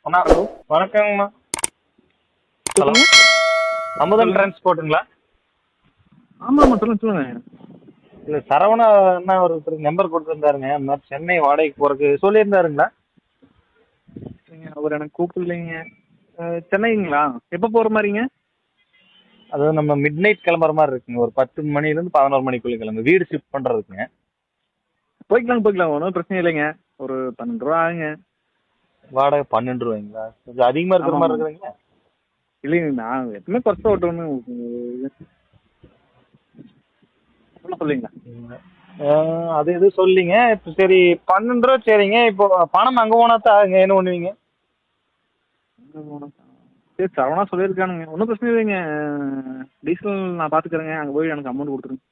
அண்ணா hello. வணக்கங்கண்ணா. Hello, சொல்லுங்க. அமுதன் சொல்லுங்க. டிரான்ஸ்போர்ட்டுங்களா? ஆமா ஆமா, சொல்லுங்க சொல்லுங்க. இல்லை, சரவணா அண்ணா ஒருத்தருக்கு நம்பர் கொடுத்துருந்தாருங்க. இந்த மாதிரி சென்னை வாடகைக்கு போகிறதுக்கு சொல்லியிருந்தாருங்களா? சரிங்க, அவர் எனக்கு கூப்பிடலைங்க. சென்னைங்களா? எப்போ போகிற மாதிரிங்க? அதாவது நம்ம மிட் நைட் கிளம்புற மாதிரி இருக்குங்க. ஒரு 10 மணிலேருந்து 11 மணிக்குள்ள கிளம்பு, வீடு ஷிஃப்ட் பண்ணுறதுக்குங்க. போய்க்கலாம் போய்க்கலாம், ஒன்றும் பிரச்சனை இல்லைங்க. ஒரு 12 ரூபா ஆகுங்க. வாடகை 12 ரூபாய்ங்களா? கொஞ்சம் அதிகமாக இருக்கிற ஆமாம் மாதிரி ஆமாம். இருக்குதுங்களா? இல்லைங்க, நான் எப்பவுமே குறைச்ச ஓட்டுவேன்னு ஒன்றும் சொல்லிங்களா? அது எதுவும் சொல்லிங்க. இப்போ சரி, 12 ரூபா சரிங்க. இப்போ பணம் அங்கே போனா தான் ஆகுங்க. என்ன பண்ணுவீங்க? சரி, சரவணா சொல்லியிருக்கானுங்க, ஒன்றும் பிரச்சனை இல்லைங்க. டீசல் நான் பார்த்துக்கிறேங்க, அங்கே போய் எனக்கு அமௌண்ட் கொடுத்துருங்க.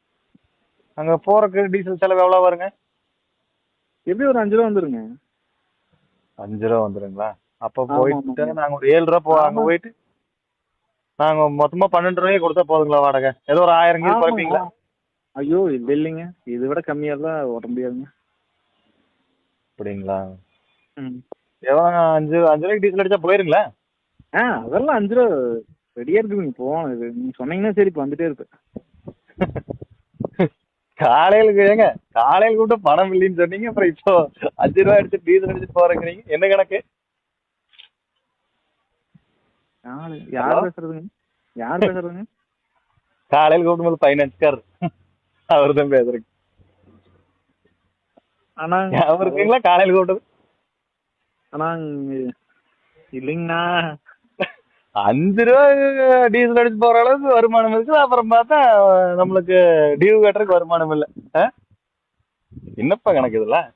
அங்கே போகிறக்கு டீசல் செலவு எவ்வளோ வருங்க? எப்படி ஒரு 5 ரூபா வந்துருங்க. 5 ரூபா வந்துடுங்களா? அப்போ ஆமாம் போயிட்டு ஆமாங்க. நாங்கள் ஒரு 7 ரூபா அங்கே ஆமாம் போயிட்டு நாங்கள் மொத்தமாக 12 ரூபாயே கொடுத்தா போதுங்களா வாடகை? ஏதோ ஒரு 1000 கீழ் ஆமாங்க. குறைப்பீங்களா? ஐயோ இல்லை இல்லைங்க, இதை விட கம்மியாக தான் ஓட்ட முடியாதுங்க. அப்படிங்களா? ம். எவ்வளோ? 5 ரூபாய்க்கு டீசல் அடிச்சா போயிருங்களா? அதெல்லாம் 5 ரூபா ரெடியாக இருக்குதுங்க. போவோம், இது நீங்கள் சொன்னீங்கன்னா சரி, இப்போ வந்துட்டே இருப்பேன். காலையில ஏங்க, காலையில கூப்பிட்டு பணம் இல்லைன்னு சொன்னீங்க, அப்புறம் இப்போ 5 ரூபாய் அடிச்சு டீசல் அடிச்சுட்டு போறேங்கிறீங்க. என்ன கணக்கு? யார் ஹலோ, பேசுறதுங்க? யார் பேசுறதுங்க? காலையில கூப்பிடும் போது ஃபைனான்ஸ்கார் அவர் தான் பேசுறீங்க. ஆனா ஞாபகம் இருக்குங்களா காலையில கூப்பிட்டது? ஆனா இல்லைங்கண்ணா. 5 ரூபா டீசல் அடிச்சு போற அளவுக்கு வருமானம் இருக்குது. அப்புறம் பார்த்தா நம்மளுக்கு டியூ கட்டுறதுக்கு வருமானம் இல்லை. என்னப்பா கணக்கு இதெல்லாம்?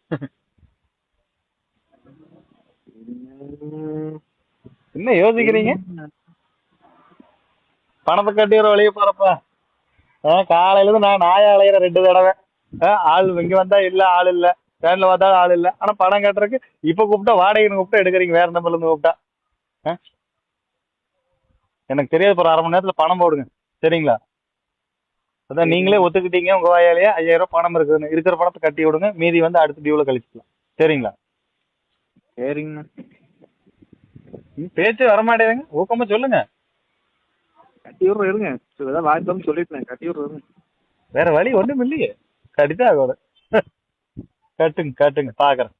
என்ன யோசிக்கிறீங்க? பணத்தை கட்டி ஒரு வழியை போறப்பா. காலையில இருந்து நான் நாயா அலையிற 2 தடவை. ஆள் இங்க வந்தா இல்ல, ஆள் இல்ல. வேன்ல பார்த்தா ஆள் இல்ல. ஆனா பணம் கட்டுறதுக்கு இப்ப கூப்பிட்டா, வாடகை கூப்பிட்டா எடுக்கிறீங்க, வேற நம்பர்ல இருந்து கூப்பிட்டா. ஆ? எனக்கு தெரியாது. ஒரு 1/2 மணி நேரத்துல பணம் போடுங்க, சரிங்களா? அதான் நீங்களே சரிங்க ஒத்துக்கிட்டீங்க உங்க வாயாலேயே 5000 பணம் இருக்குதுன்னு. இருக்கிற பணத்தை கட்டி விடுங்க, மீதி வந்து அடுத்த டியூல கழிச்சுக்கலாம், சரிங்களா? சரிங்கண்ணா. பேச்சு வரமாட்டேதுங்க, ஊக்கமா சொல்லுங்க. கட்டி விடுறோம் இருங்க. ஏதாவது வாய்ப்பு சொல்லிட்டேன், கட்டி விடுறோம். வேற வழி ஒண்ணும் இல்லையே, கட்டிதான் ஆகணும். கட்டுங்க கட்டுங்க, பாக்குறேன்.